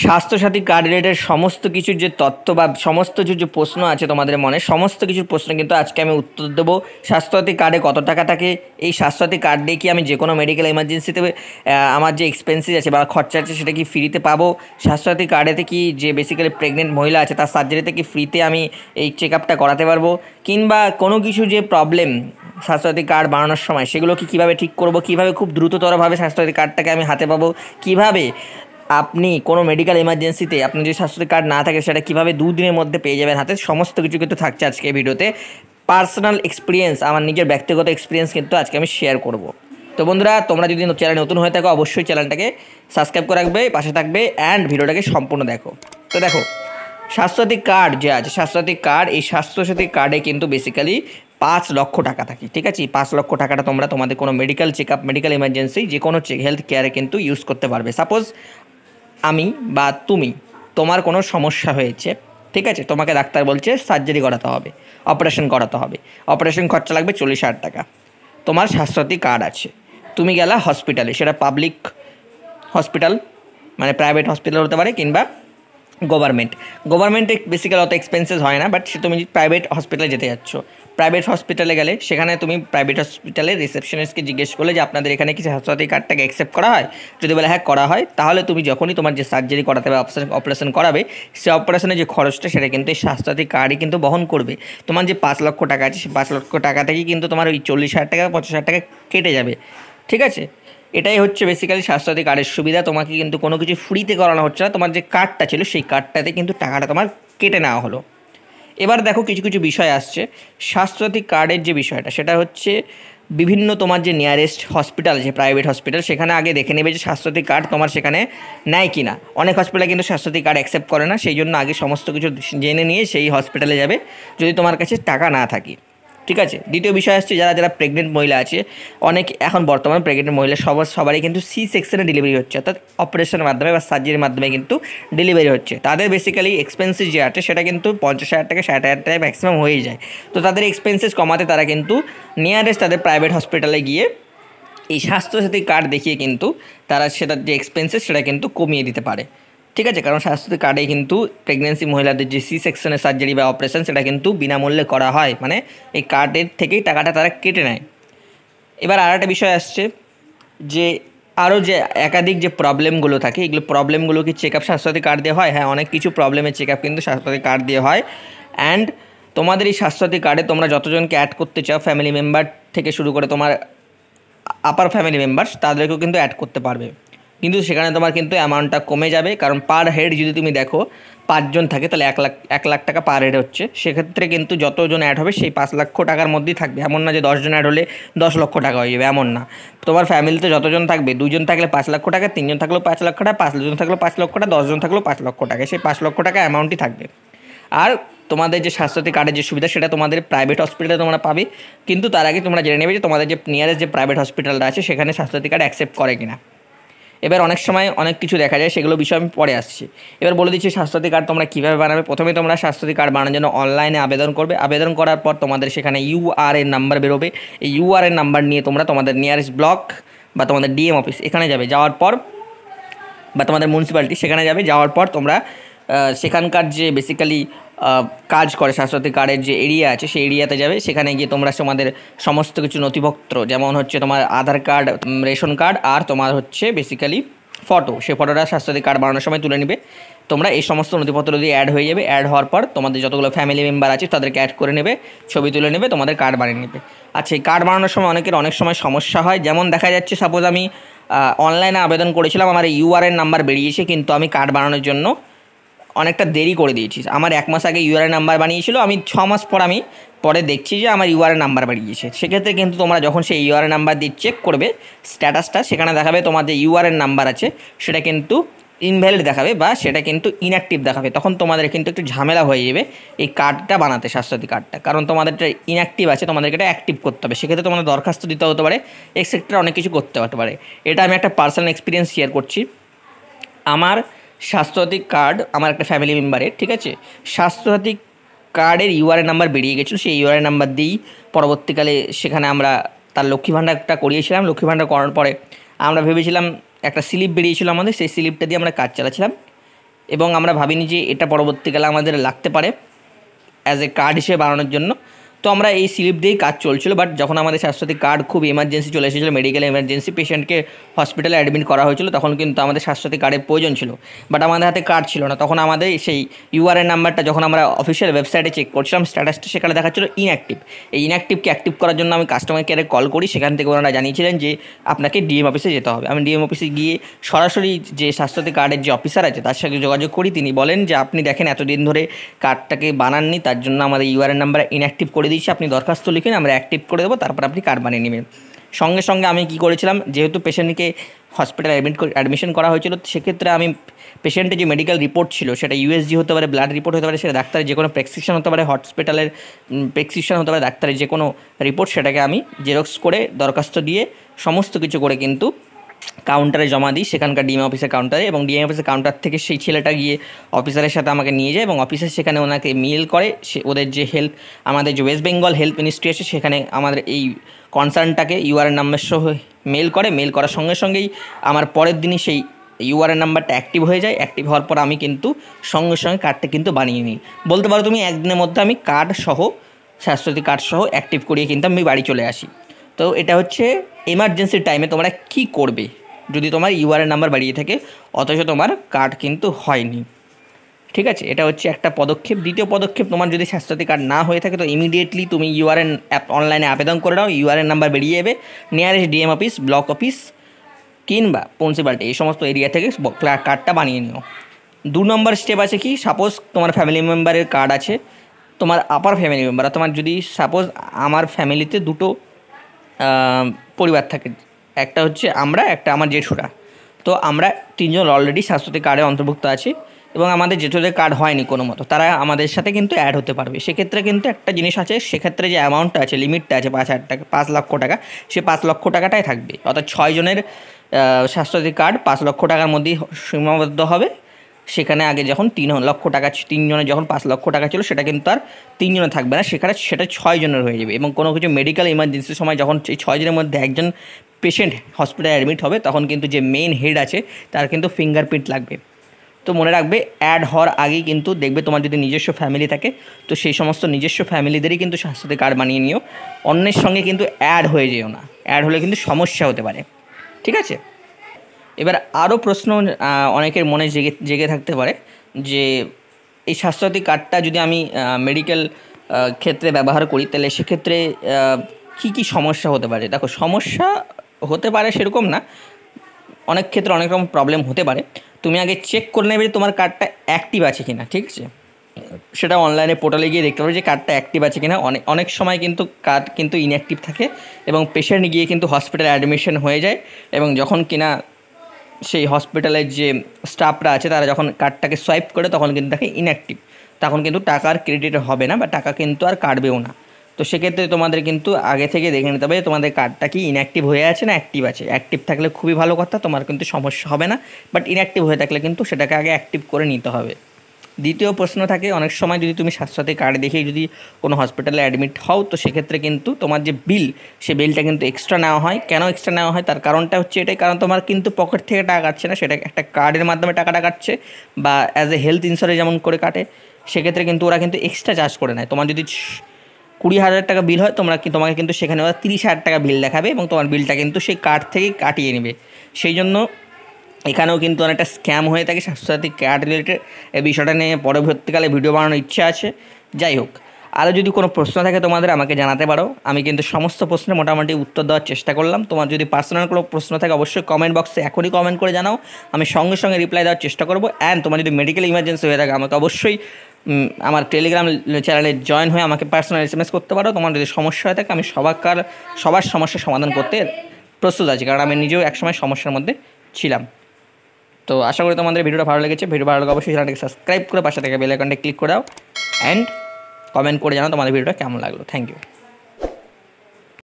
Swasthya Sathi card related সমস্ত কিছুর যে তথ্য বা সমস্ত কিছু যে প্রশ্ন আছে তোমাদের মনে, সমস্ত কিছুর প্রশ্ন কিন্তু আজকে আমি উত্তর দেবো। স্বাস্থ্যসাথী কার্ডে কত টাকা থাকে, এই স্বাস্থ্যসাথী কার্ড দিয়ে কি আমি যে কোনো মেডিকেল এমার্জেন্সিতে আমার যে এক্সপেন্সেস আছে বা খরচা আছে সেটা কি ফ্রিতে পাবো, স্বাস্থ্যসাথী কার্ডেতে কি যে বেসিক্যালি প্রেগনেন্ট মহিলা আছে তার সার্জারিতে কি ফ্রিতে আমি এই চেক আপটা করাতে পারবো, কিংবা কোনো কিছু যে প্রবলেম স্বাস্থ্যসাথী কার্ড বানানোর সময় সেগুলো কি কীভাবে ঠিক করবো, কীভাবে খুব দ্রুততরভাবে স্বাস্থ্যসাথী কার্ডটাকে আমি হাতে পাবো, কীভাবে আপনি কোনো মেডিকেল এমার্জেন্সিতে আপনার যদি স্বাস্থ্যসাথী কার্ড না থাকে সেটা কীভাবে 2 দিনের মধ্যে পেয়ে যাবেন হাতে, সমস্ত কিছু কিন্তু থাকছে আজকে এই ভিডিওতে। পার্সোনাল এক্সপিরিয়েন্স, আমার নিজের ব্যক্তিগত এক্সপিরিয়েন্স কিন্তু আজকে আমি শেয়ার করব। তো বন্ধুরা, তোমরা যদি চ্যানেল নতুন হয়ে থাকো অবশ্যই চ্যানেলটাকে সাবস্ক্রাইব করে রাখবে, পাশে থাকবে অ্যান্ড ভিডিওটাকে সম্পূর্ণ দেখো। তো দেখো, স্বাস্থ্যসাথী কার্ড যে আছে, স্বাস্থ্যসাথী কার্ড, এই স্বাস্থ্যসাথী কার্ডে কিন্তু বেসিক্যালি 5 লক্ষ টাকা থাকে। ঠিক আছে, এই 5 লক্ষ টাকাটা তোমরা তোমাদের কোনো medical check up, medical emergency, যে কোনো হেলথ কেয়ারে কিন্তু ইউজ করতে পারবে। সাপোজ আমি বা তুমি, তোমার কোনো সমস্যা হয়েছে, ঠিক আছে, তোমাকে ডাক্তার বলছে সার্জারি করাতে হবে, অপারেশন করাতে হবে, অপারেশন খরচা লাগবে 40,000 টাকা। তোমার স্বাস্থ্যসাথী কার্ড আছে, তুমি গেলা হসপিটালে, সেটা পাবলিক হসপিটাল মানে প্রাইভেট হসপিটাল হতে পারে কিংবা গভর্নমেন্টে বেসিক্যালি অত এক্সপেন্সেস হয় না, বাট সে তুমি প্রাইভেট হসপিটালে যেতে যাচ্ছ, প্রাইভেট হসপিটালে গেলে সেখানে তুমি প্রাইভেট হসপিটালের রিসেপশনিস্টকে জিজ্ঞেস করলে যে আপনাদের এখানে কি স্বাস্থ্যসাথী কার্ডটাকে অ্যাকসেপ্ট করা হয়, যদি বলে হ্যাঁ করা হয়, তাহলে তুমি যখনই তোমার যে সার্জারি করাতে হবে, অপারেশন করাবে, সে অপারেশনের যে খরচটা সেটা কিন্তু এই স্বাস্থ্যসাথী কার্ডই কিন্তু বহন করবে। তোমার যে 5 লক্ষ টাকা আছে সেই 5 লক্ষ টাকা থেকেই কিন্তু তোমার ওই 40,000 টাকা 50,000 টাকা কেটে যাবে। ঠিক আছে, এটাই হচ্ছে বেসিক্যালি স্বাস্থ্যসাথী কার্ডের সুবিধা। তোমাকে কিন্তু কোনো কিছু ফ্রিতে করানো হচ্ছে না, তোমার যে কার্ডটা ছিল সেই কার্ডটাতে কিন্তু টাকাটা তোমার কেটে নেওয়া হলো। এবার দেখো, কিছু কিছু বিষয় আসছে স্বাস্থ্যসাথী কার্ডের যে বিষয়টা, সেটা হচ্ছে বিভিন্ন তোমার যে নিয়ারেস্ট হসপিটাল আছে, প্রাইভেট হসপিটাল, সেখানে আগে দেখে নেবে যে স্বাস্থ্যসাথী কার্ড তোমার সেখানে নেয় কি না। অনেক হসপিটালে কিন্তু স্বাস্থ্যসাথী কার্ড অ্যাকসেপ্ট করে না, সেই জন্য আগে সমস্ত কিছু জেনে নিয়ে সেই হসপিটালে যাবে যদি তোমার কাছে টাকা না থাকে। ঠিক আছে, দ্বিতীয় বিষয় আসছে যারা যারা প্রেগনেন্ট মহিলা আছে, অনেক এখন বর্তমানে প্রেগনেন্ট মহিলা সবারই কিন্তু সি সেকশনে ডেলিভারি হচ্ছে, অর্থাৎ অপারেশনের মাধ্যমে বা সার্জারির মাধ্যমে কিন্তু ডেলিভারি হচ্ছে। তাদের বেসিক্যালি এক্সপেন্সেস যে আছে সেটা কিন্তু 50,000 টাকা 60,000 টাকা ম্যাক্সিমাম হয়ে যায়। তো তাদের এক্সপেন্সেস কমাতে তারা কিন্তু নিয়ারেস্ট তাদের প্রাইভেট হসপিটালে গিয়ে এই স্বাস্থ্যসাথী কার্ড দেখিয়ে কিন্তু তারা সেটার যে এক্সপেন্সেস সেটা কিন্তু কমিয়ে দিতে পারে। ঠিক আছে, কারণ স্বাস্থ্যসাথী কার্ডে কিন্তু প্রেগনেন্সি মহিলাদের যে সি সেকশনের সার্জারি বা অপারেশন সেটা কিন্তু বিনামূল্যে করা হয়, মানে এই কার্ডের থেকেই টাকাটা তারা কেটে নেয়। এবার আর একটা বিষয় আসছে যে আরও যে একাধিক যে প্রবলেমগুলো থাকে, এগুলো প্রবলেমগুলো কি চেক আপ স্বাস্থ্যসাথী কার্ড দিয়ে হয়? হ্যাঁ, অনেক কিছু প্রবলেমের চেক আপ কিন্তু স্বাস্থ্যসাথী কার্ড দিয়ে হয়। অ্যান্ড তোমাদের এই স্বাস্থ্যসাথী কার্ডে তোমরা যতজনকে অ্যাড করতে চাও, ফ্যামিলি মেম্বার থেকে শুরু করে তোমার আপার ফ্যামিলি মেম্বার্স, তাদেরকেও কিন্তু অ্যাড করতে পারবে। কিন্তু সেখানে তোমার কিন্তু অ্যামাউন্টটা কমে যাবে, কারণ পার হেড যদি তুমি দেখো 5 জন থাকে তাহলে 1 লাখ টাকা পার হেড হচ্ছে। সেক্ষেত্রে কিন্তু যতজন অ্যাড হবে সেই 5 লক্ষ টাকার মধ্যেই থাকবে। এমন না যে 10 জন অ্যাড হলে 10 লক্ষ টাকা হয়ে যাবে, এমন না। তোমার ফ্যামিলিতে যতজন থাকবে, 2 জন থাকলে 5 লক্ষ টাকা, 3 জন থাকলেও 5 লক্ষ টাকা, 5 জন থাকলেও 5 লক্ষ টাকা, 10 জন থাকলেও 5 লক্ষ টাকা, সেই 5 লক্ষ টাকা অ্যামাউন্টই থাকবে। আর তোমাদের যে স্বাস্থ্যসাথী কার্ডের যে সুবিধা সেটা তোমাদের প্রাইভেট হসপিটালে তোমরা পাবে, কিন্তু তার আগে তোমরা জেনে নেবে যে তোমাদের যে নিয়ারেস্ট যে প্রাইভেট হসপিটালটা আছে সেখানে স্বাস্থ্যসাথী কার্ড অ্যাকসেপ্ট করে কিনা। এবার অনেক সময় অনেক কিছু দেখা যায়, সেগুলো বিষয়ে আমি পরে আসছি। এবার বলে দিচ্ছি স্বাস্থ্যসাথী কার্ড তোমরা কীভাবে বানাবে। প্রথমে তোমরা স্বাস্থ্যসাথী কার্ড বানানোর জন্য অনলাইনে আবেদন করবে। আবেদন করার পর তোমাদের সেখানে ইউআরএন নাম্বার বেরোবে। এই ইউআরএন নাম্বার নিয়ে তোমরা তোমাদের নিয়ারেস্ট ব্লক বা তোমাদের ডিএম অফিস এখানে যাবে, যাওয়ার পর বা তোমাদের মিউনিসিপ্যালিটি সেখানে যাবে, যাওয়ার পর তোমরা সেখানকার যে বেসিক্যালি কাজ করে স্বাস্থ্যসাথী কার্ডের যে এরিয়া আছে সেই এরিয়াতে যাবে। সেখানে গিয়ে তোমরা তোমাদের সমস্ত কিছু নথিপত্র, যেমন হচ্ছে তোমার আধার কার্ড, রেশন কার্ড, আর তোমার হচ্ছে বেসিক্যালি ফটো, সেই ফটোটা স্বাস্থ্যসাথী কার্ড বানানোর সময় তুলে নেবে। তোমরা এই সমস্ত নথিপত্র দিয়ে অ্যাড হয়ে যাবে। অ্যাড হওয়ার পর তোমাদের যতগুলো ফ্যামিলি মেম্বার আছে তাদেরকে অ্যাড করে নেবে, ছবি তুলে নেবে, তোমাদের কার্ড বানিয়ে নেবে। আচ্ছা, এই কার্ড বানানোর সময় অনেকের অনেক সময় সমস্যা হয়, যেমন দেখা যাচ্ছে সাপোজ আমি অনলাইনে আবেদন করেছিলাম, আমার ইউআরএন নাম্বার বেরিয়েছে, কিন্তু আমি কার্ড বানানোর জন্য অনেকটা দেরি করে দিয়েছি। আমার 1 মাস আগে ইউআরএন নাম্বার বানিয়েছিল, আমি 6 মাস পর আমি পরে দেখছি যে আমার ইউআরএন নাম্বার বাড়িয়েছে। সেক্ষেত্রে কিন্তু তোমরা যখন সেই ইউআরএন নাম্বার দিয়ে চেক করবে স্ট্যাটাসটা, সেখানে দেখাবে তোমার যে ইউআরএন নাম্বার আছে সেটা কিন্তু ইনভ্যালিড দেখাবে বা সেটা কিন্তু ইনঅ্যাক্টিভ দেখাবে। তখন তোমাদের কিন্তু একটু ঝামেলা হয়ে যাবে এই কার্ডটা বানাতে, স্বাস্থ্যসাথী কার্ডটা, কারণ তোমাদেরটা ইনঅ্যাক্টিভ আছে, তোমাদেরকে এটা অ্যাক্টিভ করতে হবে। সেক্ষেত্রে তোমাদের দরখাস্ত দিতে হতে পারে, এক্সেট্রা অনেক কিছু করতে হতে পারে। এটা আমি একটা পার্সোনাল এক্সপিরিয়েন্স শেয়ার করছি। আমার স্বাস্থ্যসাথী কার্ড আমার একটা ফ্যামিলি মেম্বারের, ঠিক আছে, স্বাস্থ্যসাথী কার্ডের ইউআরএন নাম্বার বেরিয়ে গেছিলো। সেই ইউআরএন নাম্বার দিয়েই পরবর্তীকালে সেখানে আমরা তার লক্ষ্মী ভাণ্ডারটা করিয়েছিলাম। লক্ষ্মী ভাণ্ডার করার পরে আমরা ভেবেছিলাম একটা স্লিপ বেরিয়েছিল আমাদের, সেই স্লিপটা দিয়ে আমরা কাজ চালাচ্ছিলাম। এবং আমরা ভাবিনি যে এটা পরবর্তীকালে আমাদের লাগতে পারে অ্যাজ এ কার্ড হিসেবে বানানোর জন্য। তো আমরা এই স্লিপ দিয়েই কাজ চলছিল। বাট যখন আমাদের স্বাস্থ্যসাথী কার্ড খুব এমার্জেন্সি চলে এসেছিলো, মেডিকেল এমার্জেন্সি, পেশেন্টকে হসপিটালে অ্যাডমিট করা হয়েছিল, তখন কিন্তু আমাদের স্বাস্থ্যসাথী কার্ডের প্রয়োজন ছিল। বাট আমাদের হাতে কার্ড ছিল না। তখন আমাদের সেই ইউআরএন নাম্বারটা যখন আমরা অফিসিয়াল ওয়েবসাইটে চেক করছিলাম, স্ট্যাটাসটা সেখানে দেখাচ্ছিল ইনঅ্যাক্টিভ। এই ইনঅ্যাক্টিভকে অ্যাক্টিভ করার জন্য আমি কাস্টমার কেয়ারে কল করি। সেখান থেকে ওনারা জানিয়েছিলেন যে আপনাকে ডিএম অফিসে যেতে হবে। আমি ডিএম অফিসে গিয়ে সরাসরি যে স্বাস্থ্যসাথী কার্ডের যে অফিসার আছে তার সাথে যোগাযোগ করি। তিনি বলেন যে আপনি দেখেন এতদিন ধরে কার্ডটাকে বানাননি, তার জন্য আমাদের ইউআরএন নাম্বার ইনঅ্যাক্টিভ করে দিয়েছি, আপনি দরখাস্ত লিখুন, আমরা অ্যাক্টিভ করে দেবো, তারপর আপনি কার্ড বানিয়ে নেবেন। সঙ্গে সঙ্গে আমি কী করেছিলাম, যেহেতু পেশেন্টকে হসপিটালে অ্যাডমিশন করা হয়েছিল, সেক্ষেত্রে আমি পেশেন্টের যে মেডিকেল রিপোর্ট ছিল সেটা ইউএসজি হতে পারে, ব্লাড রিপোর্ট হতে পারে, সেটা ডাক্তারের যে কোনো প্রেসক্রিপশন হতে পারে, হসপিটালের প্রেসক্রিপশন হতে পারে, ডাক্তারের যে কোনো রিপোর্ট, সেটাকে আমি জেরক্স করে দরখাস্ত দিয়ে সমস্ত কিছু করে কিন্তু কাউন্টারে জমা দিই, সেখানকার ডিএম অফিসের কাউন্টারে। এবং ডিএম অফিসের কাউন্টার থেকে সেই ছেলেটা গিয়ে অফিসারের সাথে আমাকে নিয়ে যায় এবং অফিসার সেখানে ওনাকে মেল করে। সে ওদের যে আমাদের যে ওয়েস্ট বেঙ্গল হেলথ মিনিস্ট্রি আছে সেখানে আমাদের এই কনসার্নটাকে ইউআরএন নাম্বার সহ মেল করে। মেল করার সঙ্গে সঙ্গেই আমার পরের দিনই সেই ইউআরএন নাম্বারটা অ্যাক্টিভ হয়ে যায়। অ্যাক্টিভ হওয়ার পর আমি কিন্তু সঙ্গে সঙ্গে কার্ডটা কিন্তু বানিয়ে নিই। বলতে পারো তুমি একদিনের মধ্যে আমি কার্ড সহ, স্বাস্থ্যসাথী কার্ড সহ অ্যাক্টিভ করিয়ে কিন্তু আমি বাড়ি চলে আসি। তো এটা হচ্ছে এমার্জেন্সি টাইমে তোমরা কী করবে যদি তোমার ইউআরএন নাম্বার বাড়িয়ে থাকে অথচ তোমার কার্ড কিন্তু হয়নি। ঠিক আছে, এটা হচ্ছে একটা পদক্ষেপ। দ্বিতীয় পদক্ষেপ, তোমার যদি স্বাস্থ্যসাথী কার্ড না হয়ে থাকে তো ইমিডিয়েটলি তুমি ইউআরএন অ্যাপ অনলাইনে আবেদন করে নাও। ইউআরএন নাম্বার বেরিয়ে যাবে, nearest DM office, block office কিংবা প্রিন্সিপালিটি এই সমস্ত এরিয়া থেকে কার্ডটা বানিয়ে নিও। 2 নম্বর স্টেপ আছে কি, সাপোজ তোমার ফ্যামিলি মেম্বারের কার্ড আছে, তোমার আপার ফ্যামিলি মেম্বার, তোমার যদি সাপোজ আমার ফ্যামিলিতে দুটো পরিবার থাকে, একটা হচ্ছে আমরা, একটা আমার জেঠুরা। তো আমরা 3 জন অলরেডি স্বাস্থ্যসাথী কার্ডে অন্তর্ভুক্ত আছি এবং আমাদের জেঠুদের কার্ড হয়নি কোনো মতো, তারা আমাদের সাথে কিন্তু অ্যাড হতে পারবে। সেক্ষেত্রে কিন্তু একটা জিনিস আছে, সেক্ষেত্রে যে অ্যামাউন্টটা আছে, লিমিটটা আছে 5,000 টাকা, 5 লক্ষ টাকা, সে 5 লক্ষ টাকাটাই থাকবে। অর্থাৎ 6 জনের স্বাস্থ্যসাথী কার্ড 5 লক্ষ টাকার মধ্যেই সীমাবদ্ধ হবে। সেখানে আগে যখন 3 লক্ষ টাকা, 3 জনের যখন 5 লক্ষ টাকা ছিল, সেটা কিন্তু আর 3 জনের থাকবে না, সেটা 6 জনের হয়ে যাবে। এবং কোনো কিছু মেডিকেল ইমার্জেন্সির সময় যখন এই 6 জনের মধ্যে একজন পেশেন্ট হসপিটালে অ্যাডমিট হবে, তখন কিন্তু যে মেইন হেড আছে তার কিন্তু ফিঙ্গারপ্রিন্ট লাগবে। তো মনে রাখবে, অ্যাড হওয়ার আগেই কিন্তু দেখবে তোমার যদি নিজস্ব ফ্যামিলি থাকে তো সেই সমস্ত নিজস্ব ফ্যামিলিদেরই কিন্তু স্বাস্থ্যসাথী কার্ড বানিয়ে নিও, অন্যের সঙ্গে কিন্তু অ্যাড হয়ে যেও না, অ্যাড হলে কিন্তু সমস্যা হতে পারে। ঠিক আছে, এবার আরও প্রশ্ন অনেকের মনে জেগে থাকতে পারে যে এই স্বাস্থ্যসাথী কার্ডটা যদি আমি মেডিকেল ক্ষেত্রে ব্যবহার করি তাহলে সেক্ষেত্রে কী কী সমস্যা হতে পারে। দেখো, সমস্যা হতে পারে সেরকম না, অনেক ক্ষেত্রে অনেক রকম প্রবলেম হতে পারে। তুমি আগে চেক করে নেবে যে তোমার কার্ডটা অ্যাক্টিভ আছে কি না। ঠিক আছে, সেটা অনলাইনে পোর্টালে গিয়ে দেখতে পাবে যে কার্ডটা অ্যাক্টিভ আছে কি না। অনেক সময় কিন্তু কার্ড কিন্তু ইনঅ্যাক্টিভ থাকে এবং পেশেন্ট গিয়ে কিন্তু হসপিটালে অ্যাডমিশন হয়ে যায় এবং যখন কিনা সেই হসপিটালের যে স্টাফরা আছে তারা যখন কার্ডটাকে সোয়াইপ করে তখন কিন্তু দেখে ইনঅ্যাক্টিভ, তখন কিন্তু টাকার ক্রেডিট হবে না বা টাকা কিন্তু আর কাটবেও না। তো সেক্ষেত্রে তোমাদের কিন্তু আগে থেকে দেখে নিতে হবে তোমাদের কার্ডটা কি ইনঅ্যাক্টিভ হয়ে আছে না অ্যাক্টিভ আছে। অ্যাক্টিভ থাকলে খুবই ভালো কথা, তোমার কিন্তু সমস্যা হবে না, বাট ইনঅ্যাক্টিভ হয়ে থাকলে কিন্তু সেটাকে আগে অ্যাক্টিভ করে নিতে হবে। দ্বিতীয় প্রশ্ন থাকে, অনেক সময় যদি তুমি স্বাস্থ্যসাথী কার্ড দেখেই যদি কোনো হসপিটালে অ্যাডমিট হও তো সেক্ষেত্রে কিন্তু তোমার যে বিল, সে বিলটা কিন্তু এক্সট্রা নেওয়া হয়। কেন এক্সট্রা নেওয়া হয় তার কারণটা হচ্ছে এটাই, কারণ তোমার কিন্তু পকেট থেকে টাকা কাটছে না, সেটা একটা কার্ডের মাধ্যমে টাকাটা কাটছে বা অ্যাজ এ হেলথ ইন্স্যুরেন্স যেমন করে কাটে, সেক্ষেত্রে কিন্তু ওরা কিন্তু এক্সট্রা চার্জ করে নেয়। তোমার যদি 20,000 টাকা বিল হয় তোমাকে কিন্তু সেখানে ওরা 30,000 টাকা বিল দেখাবে এবং তোমার বিলটা কিন্তু সেই কার্ড থেকেই কাটিয়ে নেবে। সেই জন্য এখানেও কিন্তু অনেকটা স্ক্যাম হয়ে থাকে স্বাস্থ্যসাথী কার্ড রিলেটেড। এই বিষয়টা নিয়ে পরবর্তীকালে ভিডিও বানানোর ইচ্ছা আছে। যাই হোক, আরও যদি কোনো প্রশ্ন থাকে তোমাদের আমাকে জানাতে পারো, আমি কিন্তু সমস্ত প্রশ্নের মোটামুটি উত্তর দেওয়ার চেষ্টা করলাম। তোমার যদি পার্সোনাল কোনো প্রশ্ন থাকে অবশ্যই কমেন্ট বক্সে এখনই কমেন্ট করে জানাও, আমি সঙ্গে সঙ্গে রিপ্লাই দেওয়ার চেষ্টা করবো। অ্যান্ড তোমার যদি মেডিকেল ইমার্জেন্সি হয়ে থাকে আমাকে অবশ্যই আমার টেলিগ্রাম চ্যানেলে জয়েন হয়ে আমাকে পার্সোনাল SMS করতে পারো। তোমার যদি সমস্যা হয়ে থাকে আমি সবার সমস্যার সমাধান করতে প্রস্তুত আছি, কারণ আমি নিজেও একসময় সমস্যার মধ্যে ছিলাম। তো আশা করি তোমাদের ভিডিওটা ভালো লেগেছে। ভিডিও ভালো লাগলে অবশ্যই চ্যানেলটাকে সাবস্ক্রাইব করে পাশে থেকে বেল আইকনটা ক্লিক করে দাও অ্যান্ড কমেন্ট করে জানাও তোমাদের ভিডিওটা কেমন লাগলো। Thank you.